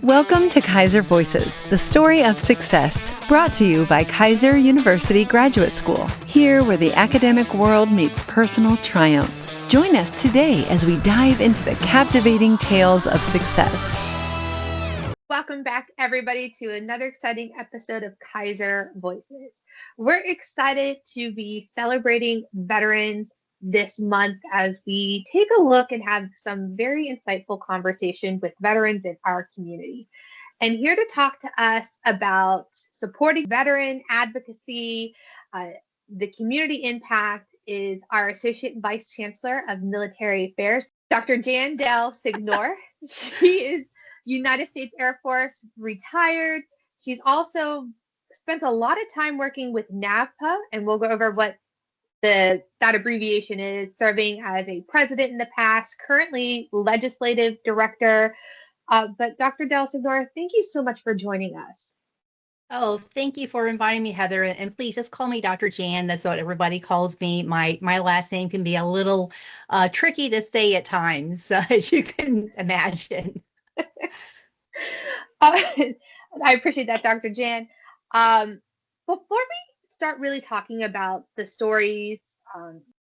Welcome to Keiser Voices, the story of success, brought to you by Keiser University Graduate School, here where the academic world meets personal triumph. Join us today as we dive into the captivating tales of success. Welcome back, everybody, to another exciting episode of Keiser Voices. We're excited to be celebrating veterans this month as we take a look and have some very insightful conversation with veterans in our community. And here to talk to us about supporting veteran advocacy, the community impact, is our Associate Vice Chancellor of Military Affairs, Dr. Jan Del Signore. She is United States Air Force retired. She's also spent a lot of time working with NAVPA, and we'll go over what that abbreviation is, serving as a president in the past, currently legislative director. But Dr. Del Signore, thank you so much for joining us. Oh, thank you for inviting me, Heather. And please just call me Dr. Jan. That's what everybody calls me. My last name can be a little tricky to say at times, as you can imagine. I appreciate that, Dr. Jan. Before we start really talking about the stories,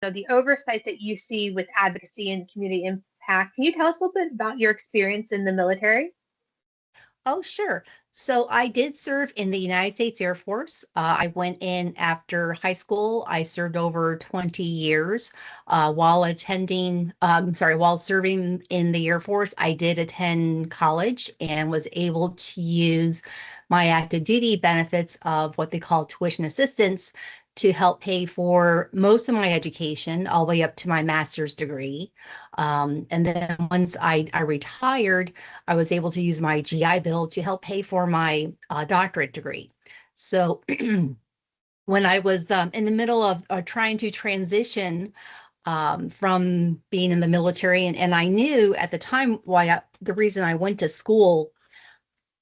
the oversight that you see with advocacy and community impact, can you tell us a little bit about your experience in the military? Oh, sure. So I did serve in the United States Air Force. I went in after high school. I served over 20 years. While serving in the Air Force, I did attend college and was able to use my active duty benefits of what they call tuition assistance to help pay for most of my education, all the way up to my master's degree. And then once I retired, I was able to use my GI Bill to help pay for my doctorate degree. So when I was in the middle of trying to transition from being in the military, and I knew at the time the reason I went to school,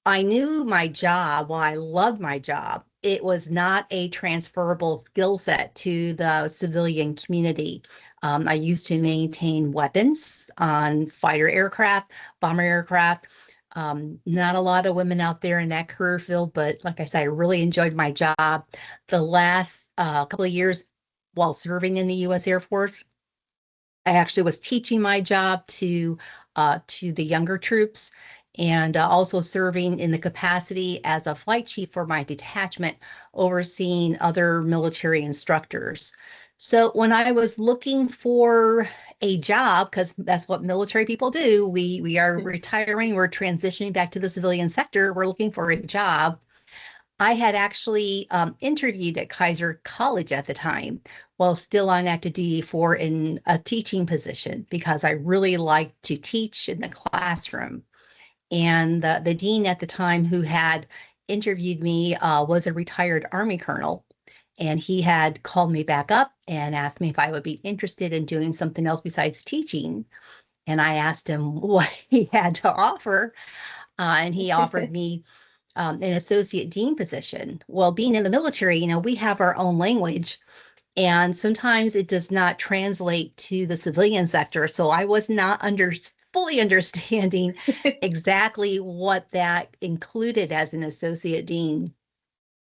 I knew my job, while I loved my job, it was not a transferable skill set to the civilian community. I used to maintain weapons on fighter aircraft, bomber aircraft. Not a lot of women out there in that career field, but like I said, I really enjoyed my job. The last couple of years while serving in the U.S. Air Force, I actually was teaching my job to the younger troops, and also serving in the capacity as a flight chief for my detachment, overseeing other military instructors. So when I was looking for a job, because that's what military people do, we are retiring, we're transitioning back to the civilian sector, we're looking for a job. I had actually interviewed at Keiser College at the time, while still on active duty for a teaching position, because I really liked to teach in the classroom. And the dean at the time who had interviewed me was a retired Army colonel. And he had called me back up and asked me if I would be interested in doing something else besides teaching. And I asked him what he had to offer. And he offered me an associate dean position. Well, being in the military, we have our own language. And sometimes it does not translate to the civilian sector. So I was not fully understanding exactly what that included as an associate dean.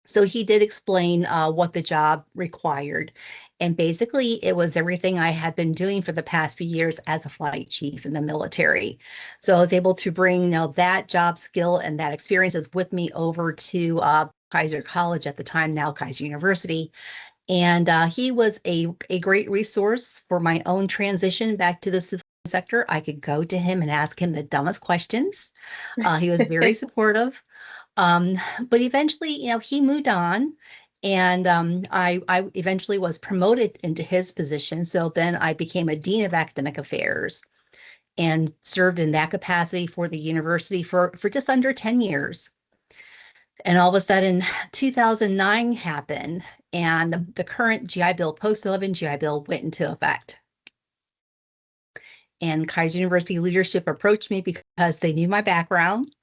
So he did explain what the job required. And basically, it was everything I had been doing for the past few years as a flight chief in the military. So I was able to bring that job skill and that experiences with me over to Keiser College at the time, now Keiser University. And he was a great resource for my own transition back to the civilian sector. I could go to him and ask him the dumbest questions. He was very supportive. But eventually, he moved on, and I eventually was promoted into his position. So then I became a dean of academic affairs and served in that capacity for the university for just under 10 years. And all of a sudden, 2009 happened, and the current GI Bill, post-11 GI Bill, went into effect. And Keiser University leadership approached me because they knew my background.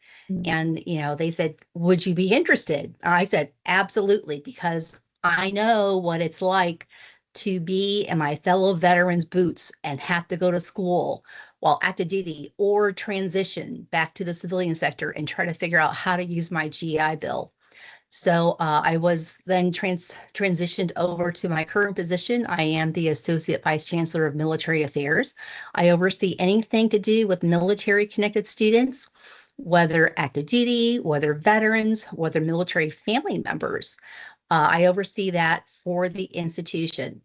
And, they said, would you be interested? I said, absolutely, because I know what it's like to be in my fellow veterans' boots and have to go to school while active duty or transition back to the civilian sector and try to figure out how to use my GI Bill. So I was then transitioned over to my current position. I am the Associate Vice Chancellor of Military Affairs. I oversee anything to do with military-connected students, whether active duty, whether veterans, whether military family members. I oversee that for the institution.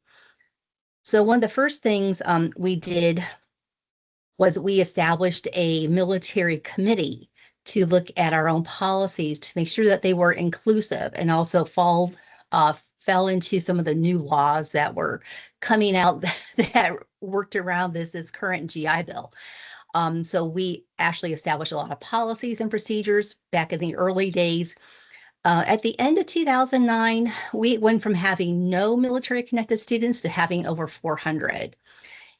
So one of the first things we did was we established a military committee to look at our own policies to make sure that they were inclusive and also fell into some of the new laws that were coming out that worked around this current GI Bill. So we actually established a lot of policies and procedures back in the early days. At the end of 2009, we went from having no military connected students to having over 400.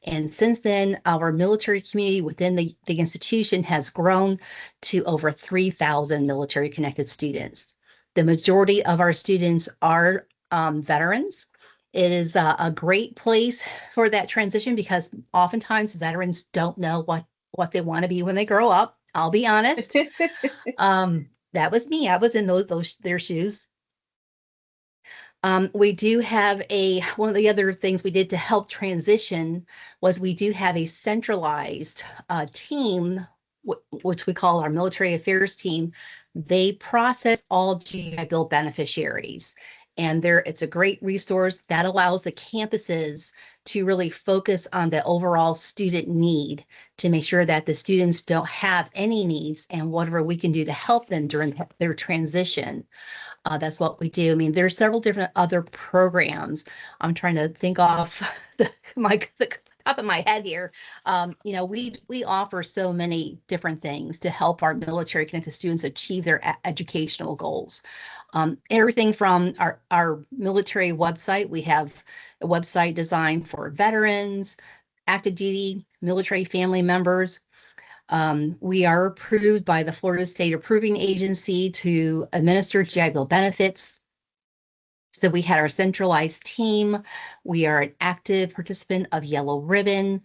And since then, our military community within the institution has grown to over 3,000 military connected students. The majority of our students are veterans. It is a great place for that transition because oftentimes veterans don't know what they want to be when they grow up. I'll be honest. That was me. I was in their shoes. We do have one of the other things we did to help transition was we do have a centralized team, which we call our military affairs team. They process all GI Bill beneficiaries. And it's a great resource that allows the campuses to really focus on the overall student need to make sure that the students don't have any needs and whatever we can do to help them during their transition. That's what we do. I mean, there's several different other programs. I'm trying to think off the top of my head here. We offer so many different things to help our military connected students achieve their educational goals. Everything from our military website. We have a website designed for veterans, active duty, military family members. We are approved by the Florida State Approving Agency to administer GI Bill benefits. So we had our centralized team. We are an active participant of Yellow Ribbon.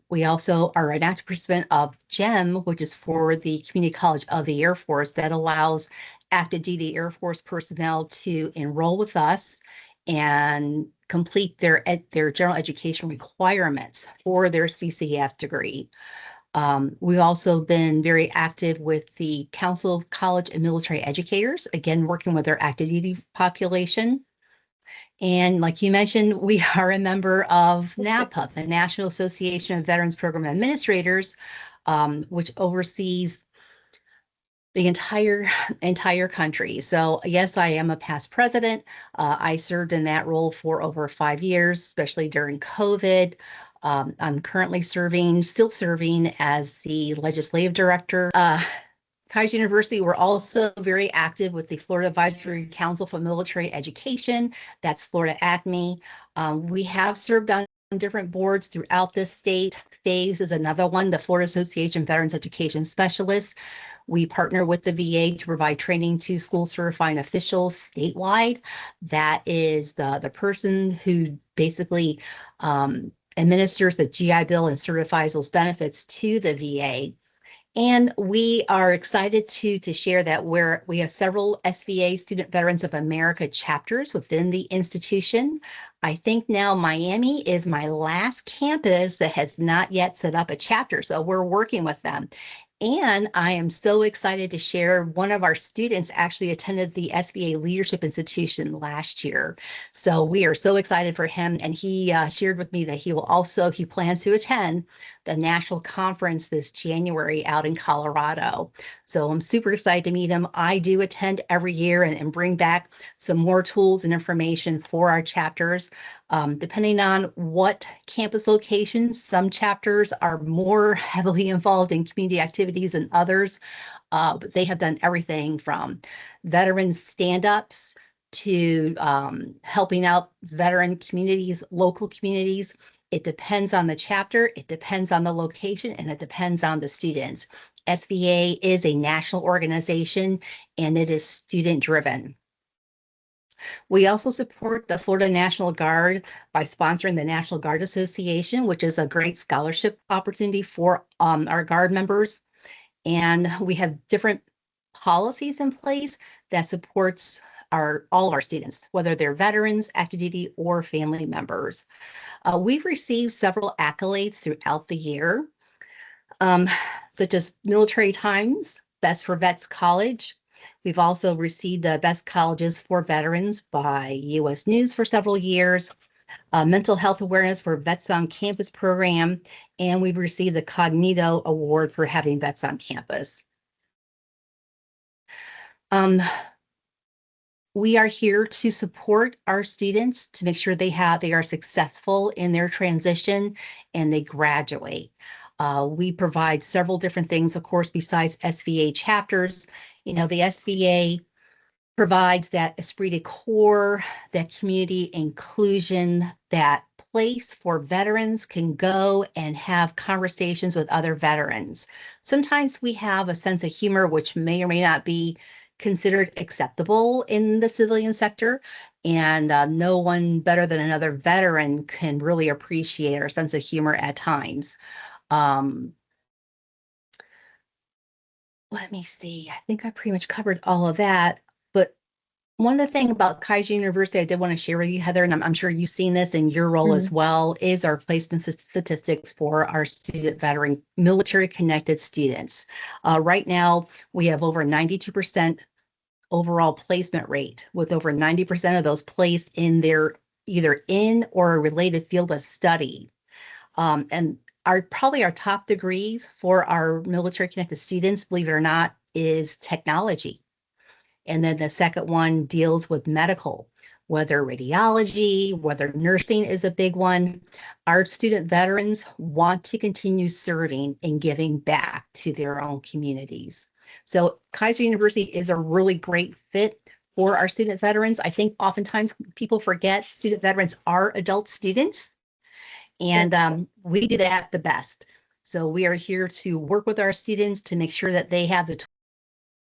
We also are an active participant of GEM, which is for the Community College of the Air Force that allows active duty Air Force personnel to enroll with us and complete their general education requirements for their CCF degree. We've also been very active with the Council of College and Military Educators, again, working with their active duty population. And like you mentioned, we are a member of NAPA, the National Association of Veterans Program Administrators, which oversees the entire country. So yes, I am a past president. I served in that role for over 5 years, especially during COVID. I'm currently still serving as the legislative director. Keiser University, we're also very active with the Florida Advisory Council for Military Education. That's Florida ACME. We have served on different boards throughout this state. FAVES is another one, the Florida Association of Veterans Education Specialists. We partner with the VA to provide training to school certifying officials statewide. That is the person who basically administers the GI Bill and certifies those benefits to the VA. And we are excited to share that we have several SVA, Student Veterans of America chapters within the institution. I think now Miami is my last campus that has not yet set up a chapter, so we're working with them. And I am so excited to share one of our students actually attended the SVA Leadership Institution last year. So we are so excited for him. And he shared with me that he plans to attend the national conference this January out in Colorado. So I'm super excited to meet him. I do attend every year and bring back some more tools and information for our chapters. Depending on what campus locations, some chapters are more heavily involved in community activities than others, but they have done everything from veteran stand-ups to helping out veteran communities, local communities. It depends on the chapter, it depends on the location, and it depends on the students. SVA is a national organization and it is student driven. We also support the Florida National Guard by sponsoring the National Guard Association, which is a great scholarship opportunity for our Guard members. And we have different policies in place that supports all of our students, whether they're veterans, active duty, or family members. We've received several accolades throughout the year, such as Military Times, Best for Vets College. We've also received the Best Colleges for Veterans by U.S. News for several years, Mental Health Awareness for Vets on Campus program, and we've received the Cognito Award for having vets on campus. We are here to support our students to make sure they are successful in their transition and they graduate. We provide several different things, of course, besides SVA chapters. The SVA provides that esprit de corps, that community inclusion, that place for veterans can go and have conversations with other veterans. Sometimes we have a sense of humor, which may or may not be considered acceptable in the civilian sector. And no one better than another veteran can really appreciate our sense of humor at times. Let me see. I think I pretty much covered all of that. But one of the things about Keiser University I did want to share with you, Heather, and I'm sure you've seen this in your role as well, is our placement statistics for our student veteran military connected students. Right now, we have over 92% overall placement rate, with over 90% of those placed in their either in or a related field of study. And probably our top degrees for our military connected students, believe it or not, is technology. And then the second one deals with medical, whether radiology, whether nursing is a big one. Our student veterans want to continue serving and giving back to their own communities. So Keiser University is a really great fit for our student veterans. I think oftentimes people forget student veterans are adult students, and we do that the best. So we are here to work with our students to make sure that they have the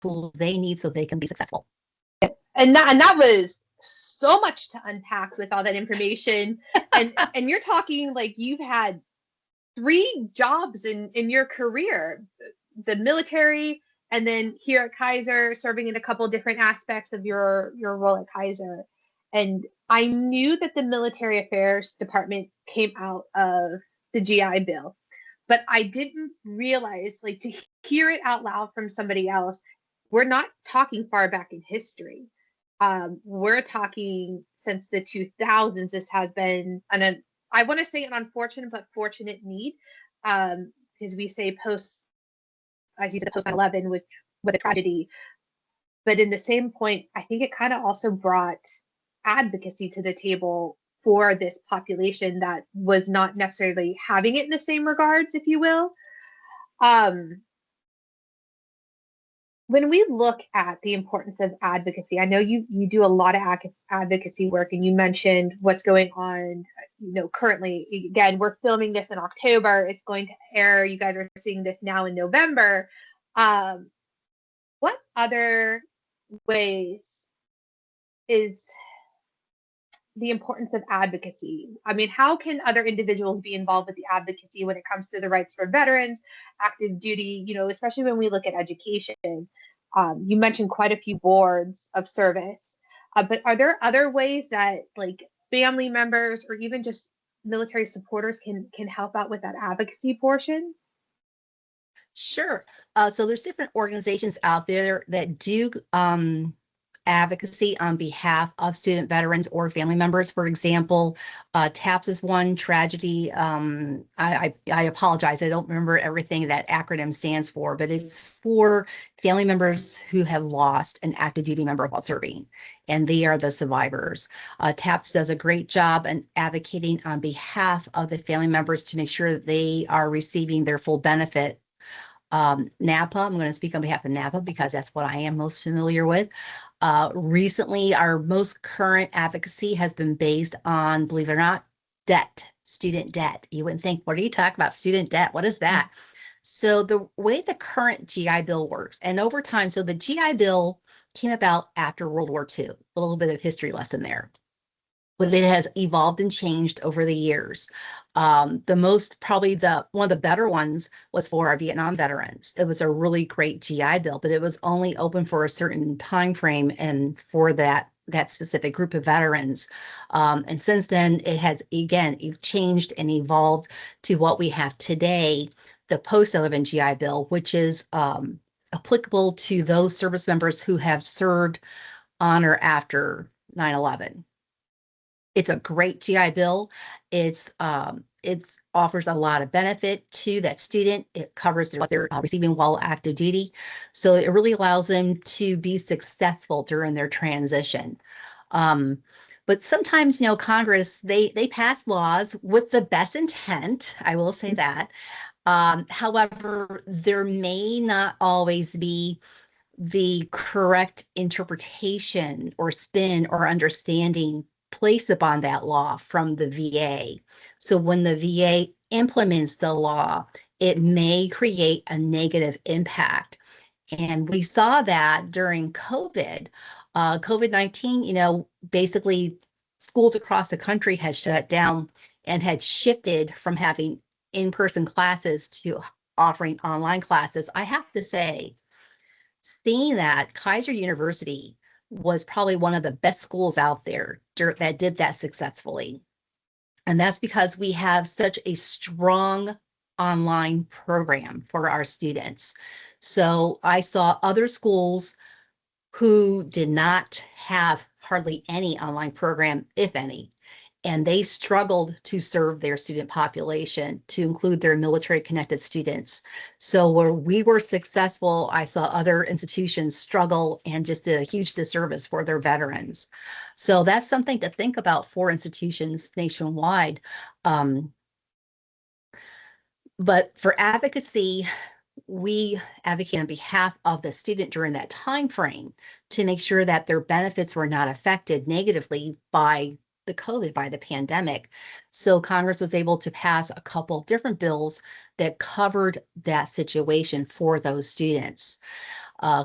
tools they need so they can be successful. And that was so much to unpack with all that information. and you're talking like you've had 3 jobs in your career, the military, and then here at Keiser, serving in a couple of different aspects of your role at Keiser. And I knew that the military affairs department came out of the GI Bill, but I didn't realize, like, to hear it out loud from somebody else, we're not talking far back in history. We're talking since the 2000s. This has been I want to say an unfortunate but fortunate need, because we say post 9/11, which was a tragedy. But in the same point, I think it kind of also brought advocacy to the table for this population that was not necessarily having it in the same regards, if you will. When we look at the importance of advocacy, I know you do a lot of advocacy work, and you mentioned what's going on, currently. Again, we're filming this in October. It's going to air. You guys are seeing this now in November. What other ways is the importance of advocacy? I mean, how can other individuals be involved with the advocacy when it comes to the rights for veterans, active duty, especially when we look at education? You mentioned quite a few boards of service, but are there other ways that, like, family members or even just military supporters can help out with that advocacy portion? Sure. So there's different organizations out there that do advocacy on behalf of student veterans or family members. For example, TAPS is one. Tragedy. I apologize. I don't remember everything that acronym stands for, but it's for family members who have lost an active duty member while serving, and they are the survivors. TAPS does a great job in advocating on behalf of the family members to make sure that they are receiving their full benefit. NAPA, I'm going to speak on behalf of NAPA because that's what I am most familiar with. Recently, our most current advocacy has been based on, believe it or not, debt, student debt. You wouldn't think, what are you talking about? Student debt? What is that? So the way the current GI Bill works, and over time, so the GI Bill came about after World War II. A little bit of history lesson there. But it has evolved and changed over the years. One of the better ones was for our Vietnam veterans. It was a really great GI Bill, but it was only open for a certain time frame and for that specific group of veterans. And since then, it has again changed and evolved to what we have today, the post-11 GI Bill, which is applicable to those service members who have served on or after 9/11. It's a great GI Bill. It offers a lot of benefit to that student. It covers what they're receiving while active duty. So it really allows them to be successful during their transition. But sometimes, Congress, they pass laws with the best intent. I will say that. However, there may not always be the correct interpretation or spin or understanding placed upon that law from the VA. So when the VA implements the law, it may create a negative impact. And we saw that during COVID. COVID-19, basically schools across the country had shut down and had shifted from having in-person classes to offering online classes. I have to say, seeing that, Keiser University was probably one of the best schools out there that did that successfully. And that's because we have such a strong online program for our students. So I saw other schools who did not have hardly any online program, if any, and they struggled to serve their student population, to include their military connected students. So where we were successful, I saw other institutions struggle and just did a huge disservice for their veterans. So that's something to think about for institutions nationwide. But for advocacy, we advocate on behalf of the student during that time frame to make sure that their benefits were not affected negatively by the pandemic. So Congress was able to pass a couple different bills that covered that situation for those students.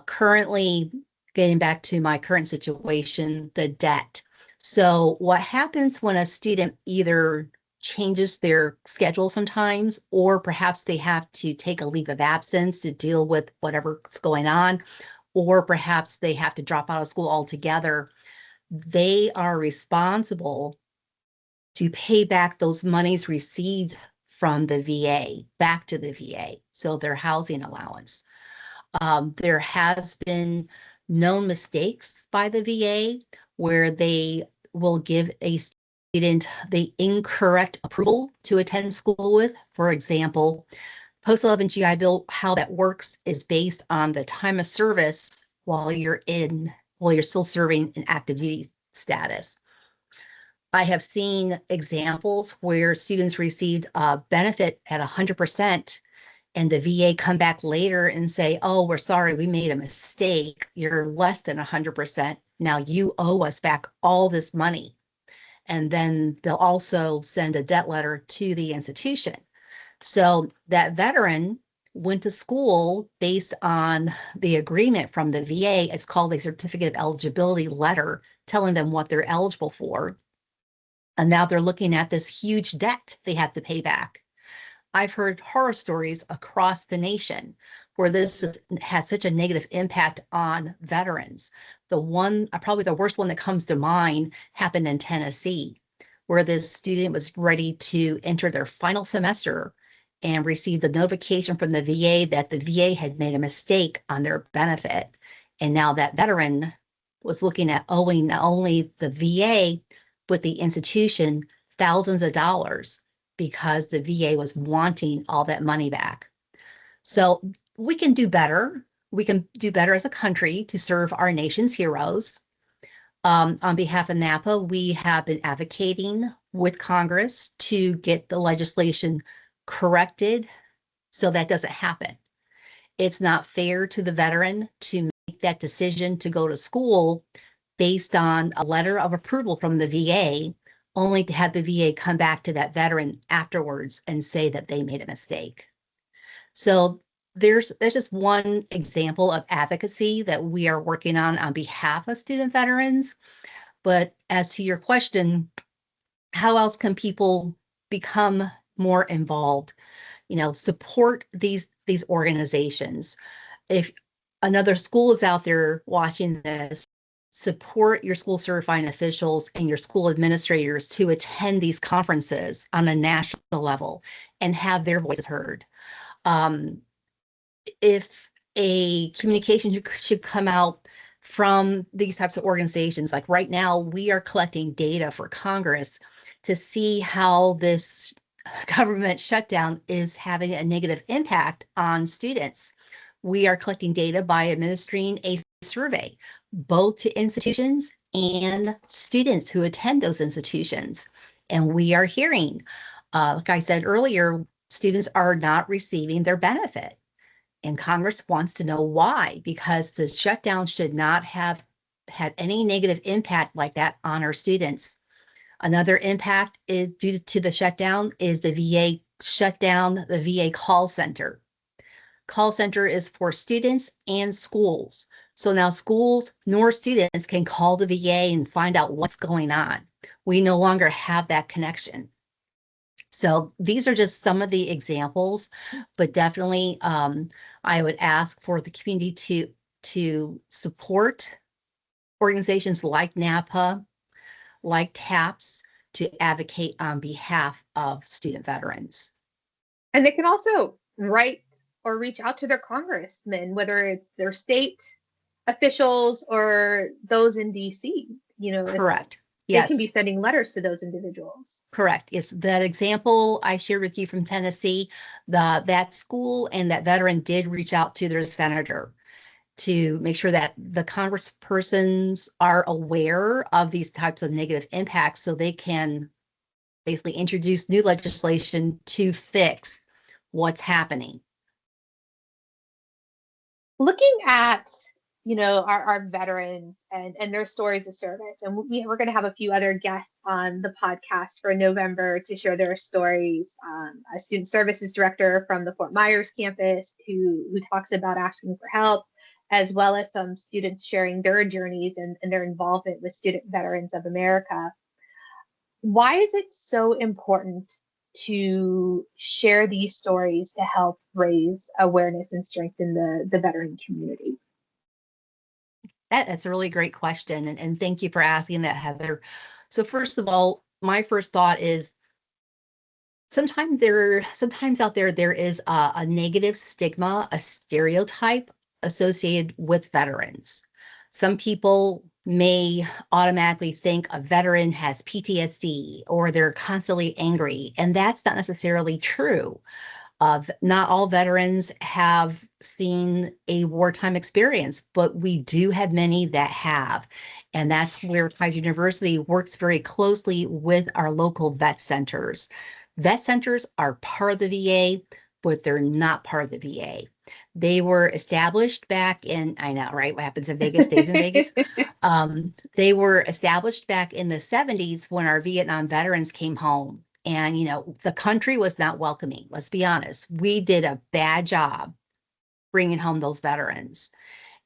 Currently, getting back to my current situation, the debt. So what happens when a student either changes their schedule sometimes, or perhaps they have to take a leave of absence to deal with whatever's going on, or perhaps they have to drop out of school altogether, they are responsible to pay back those monies received from the VA back to the VA, so their housing allowance. There has been known mistakes by the VA where they will give a student the incorrect approval to attend school with. For example, post-11 GI Bill, how that works is based on the time of service while you're still serving an active duty status. I have seen examples where students received a benefit at 100%, and the VA come back later and say, oh, we're sorry, we made a mistake. You're less than 100%. Now you owe us back all this money. And then they'll also send a debt letter to the institution. So that veteran went to school based on the agreement from the VA. It's called a certificate of eligibility letter, telling them what they're eligible for. And now they're looking at this huge debt they have to pay back. I've heard horror stories across the nation where has such a negative impact on veterans. Probably the worst one that comes to mind happened in Tennessee, where this student was ready to enter their final semester and received a notification from the VA that the VA had made a mistake on their benefit. And now that veteran was looking at owing not only the VA, but the institution thousands of dollars because the VA was wanting all that money back. So we can do better. We can do better as a country to serve our nation's heroes. On behalf of NAPA, we have been advocating with Congress to get the legislation corrected so that doesn't happen. It's not fair to the veteran to make that decision to go to school based on a letter of approval from the VA, only to have the VA come back to that veteran afterwards and say that they made a mistake. So there's just one example of advocacy that we are working on behalf of student veterans. But as to your question, how else can people become more involved? Support these organizations. If another school is out there watching this, support your school certifying officials and your school administrators to attend these conferences on a national level and have their voices heard. If a communication should come out from these types of organizations, like right now, we are collecting data for Congress to see how this government shutdown is having a negative impact on students. We are collecting data by administering a survey, both to institutions and students who attend those institutions. And we are hearing, like I said earlier, students are not receiving their benefit. And Congress wants to know why, because the shutdown should not have had any negative impact like that on our students. Another impact is due to the shutdown is the VA shut down the VA call center. Call center is for students and schools. So now schools nor students can call the VA and find out what's going on. We no longer have that connection. So these are just some of the examples, but definitely I would ask for the community to support organizations like NAPA, like TAPS, to advocate on behalf of student veterans. And they can also write or reach out to their congressmen, whether it's their state officials or those in DC. Correct. Yes. They can be sending letters to those individuals. Correct. Yes. That example I shared with you from Tennessee, that school and that veteran did reach out to their senator to make sure that the congresspersons are aware of these types of negative impacts so they can basically introduce new legislation to fix what's happening. Looking at our veterans and their stories of service. And we're going to have a few other guests on the podcast for November to share their stories. A student services director from the Fort Myers campus who talks about asking for help, as well as some students sharing their journeys and their involvement with Student Veterans of America. Why is it so important to share these stories to help raise awareness and strengthen the veteran community? That's a really great question. And thank you for asking that, Heather. So first of all, my first thought is sometimes out there is a negative stigma, a stereotype associated with veterans. Some people may automatically think a veteran has PTSD or they're constantly angry, and that's not necessarily true. Not all veterans have seen a wartime experience, but we do have many that have. And that's where Keiser University works very closely with our local vet centers. Vet centers are part of the VA, but they're not part of the VA. They were established back in, I know, right? What happens in Vegas stays in Vegas. They were established back in the 70s when our Vietnam veterans came home. And, the country was not welcoming. Let's be honest. We did a bad job bringing home those veterans.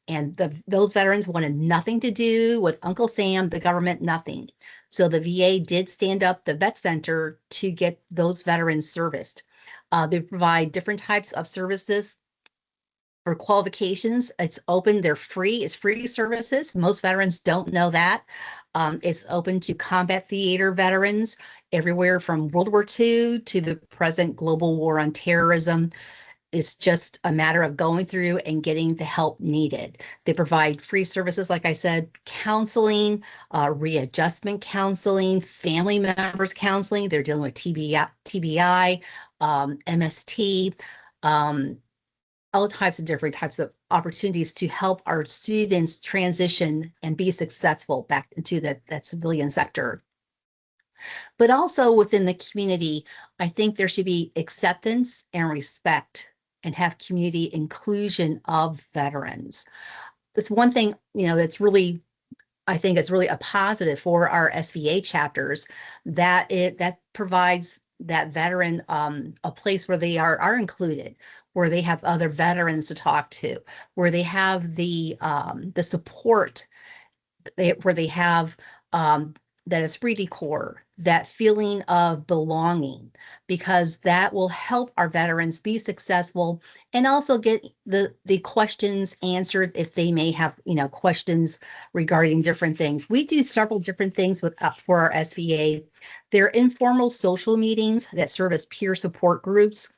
And those veterans wanted nothing to do with Uncle Sam, the government, nothing. So the VA did stand up the vet center to get those veterans serviced. They provide different types of services for qualifications. It's open. They're free. It's free services. Most veterans don't know that. It's open to combat theater veterans everywhere from World War II to the present global war on terrorism. It's just a matter of going through and getting the help needed. They provide free services, like I said, counseling, readjustment counseling, family members counseling. They're dealing with TBI, MST, all different types of opportunities to help our students transition and be successful back into that civilian sector. But also within the community, I think there should be acceptance and respect and have community inclusion of veterans. That's one thing, that's really, I think it's really a positive for our SVA chapters, that provides that veteran a place where they are included, where they have other veterans to talk to, where they have the support, where they have that esprit de corps, that feeling of belonging, because that will help our veterans be successful and also get the questions answered if they may have, questions regarding different things. We do several different things for our SVA. They're informal social meetings that serve as peer support groups.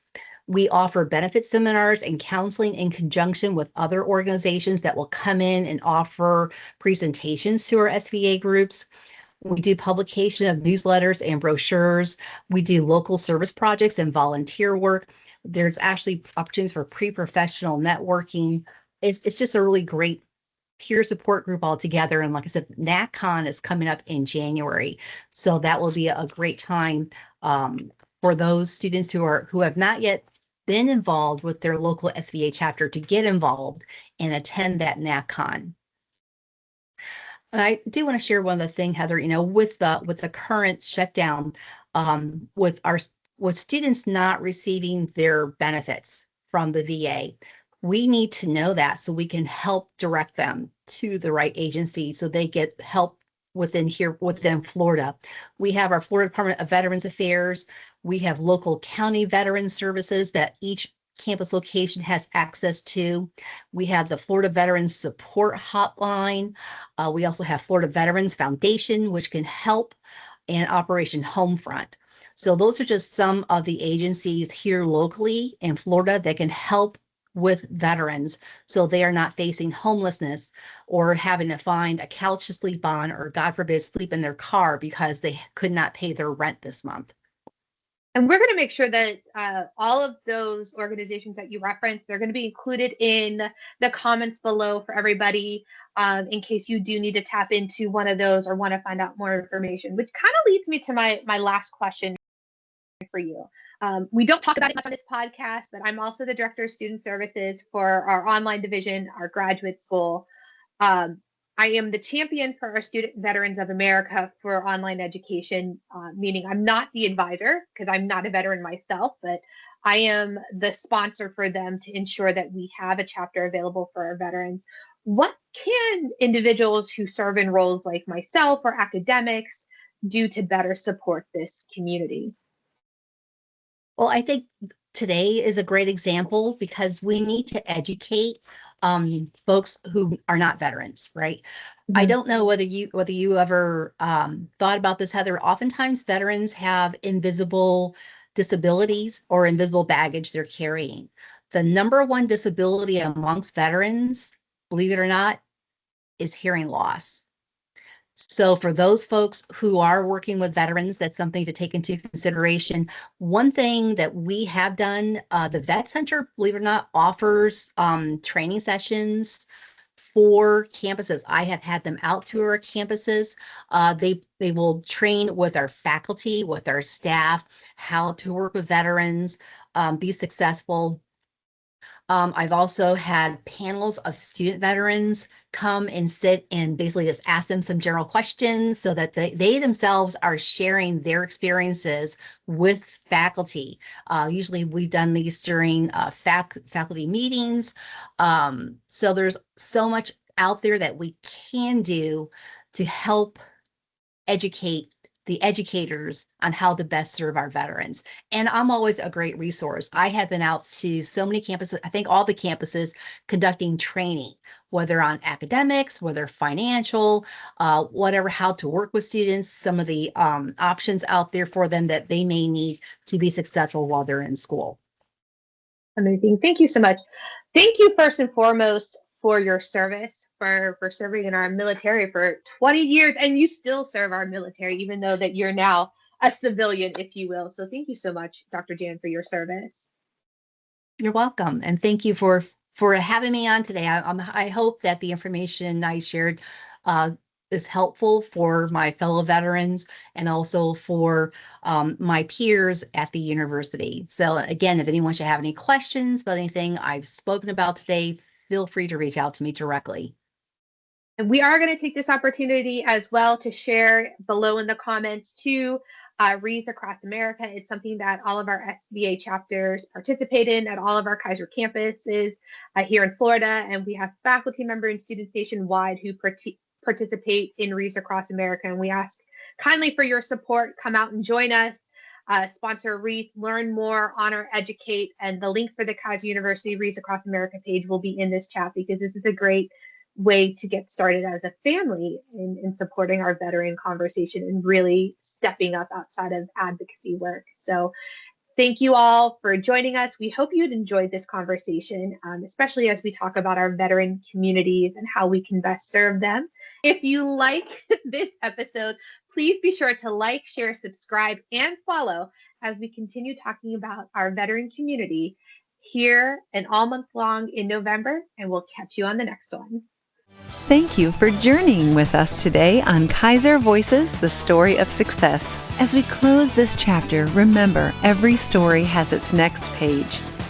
We offer benefit seminars and counseling in conjunction with other organizations that will come in and offer presentations to our SVA groups. We do publication of newsletters and brochures. We do local service projects and volunteer work. There's actually opportunities for pre-professional networking. It's just a really great peer support group altogether. And like I said, NACCON is coming up in January. So that will be a great time for those students who have not yet been involved with their local SVA chapter to get involved and attend that NACCON. And I do want to share one other thing, Heather, with the current shutdown, with students not receiving their benefits from the VA, we need to know that so we can help direct them to the right agency so they get help within Florida. We have our Florida Department of Veterans Affairs. We have local county veteran services that each campus location has access to. We have the Florida Veterans Support Hotline. We also have Florida Veterans Foundation, which can help, and Operation Homefront. So those are just some of the agencies here locally in Florida that can help with veterans so they are not facing homelessness or having to find a couch to sleep on, or God forbid, sleep in their car because they could not pay their rent this month. And we're going to make sure that all of those organizations that you referenced, they're going to be included in the comments below for everybody, in case you do need to tap into one of those or want to find out more information, which kind of leads me to my last question for you. We don't talk about it much on this podcast, but I'm also the Director of Student Services for our online division, our graduate school. I am the champion for our Student Veterans of America for online education, meaning I'm not the advisor because I'm not a veteran myself, but I am the sponsor for them to ensure that we have a chapter available for our veterans. What can individuals who serve in roles like myself or academics do to better support this community? Well, I think today is a great example because we need to educate folks who are not veterans, right? Mm-hmm. I don't know whether you ever thought about this, Heather. Oftentimes veterans have invisible disabilities or invisible baggage they're carrying. The number one disability amongst veterans, believe it or not, is hearing loss. So for those folks who are working with veterans, that's something to take into consideration. One thing that we have done, the Vet Center, believe it or not, offers training sessions for campuses. I have had them out to our campuses. They will train with our faculty, with our staff, how to work with veterans, be successful. I've also had panels of student veterans come and sit and basically just ask them some general questions so that they themselves are sharing their experiences with faculty. Usually we've done these during faculty meetings. So there's so much out there that we can do to help educate the educators on how to best serve our veterans. And I'm always a great resource. I have been out to so many campuses, I think all the campuses, conducting training, whether on academics, whether financial, whatever, how to work with students, some of the options out there for them that they may need to be successful while they're in school. Amazing. Thank you so much. Thank you first and foremost for your service, for serving in our military for 20 years, and you still serve our military, even though that you're now a civilian, if you will. So thank you so much, Dr. Jan, for your service. You're welcome. And thank you for having me on today. I hope that the information I shared is helpful for my fellow veterans and also for my peers at the university. So again, if anyone should have any questions about anything I've spoken about today, feel free to reach out to me directly. And we are going to take this opportunity as well to share below in the comments too Wreaths Across America. It's something that all of our SVA chapters participate in at all of our Keiser campuses here in Florida. And we have faculty members and students nationwide who participate in Wreaths Across America. And we ask kindly for your support. Come out and join us. Sponsor a wreath, learn more, honor, educate. And the link for the Keiser University Wreaths Across America page will be in this chat, because this is a great way to get started as a family in supporting our veteran conversation and really stepping up outside of advocacy work. So thank you all for joining us. We hope you'd enjoyed this conversation, especially as we talk about our veteran communities and how we can best serve them. If you like this episode, please be sure to like, share, subscribe, and follow as we continue talking about our veteran community here and all month long in November, and we'll catch you on the next one. Thank you for journeying with us today on Keiser Voices, the story of success. As we close this chapter, remember, every story has its next page.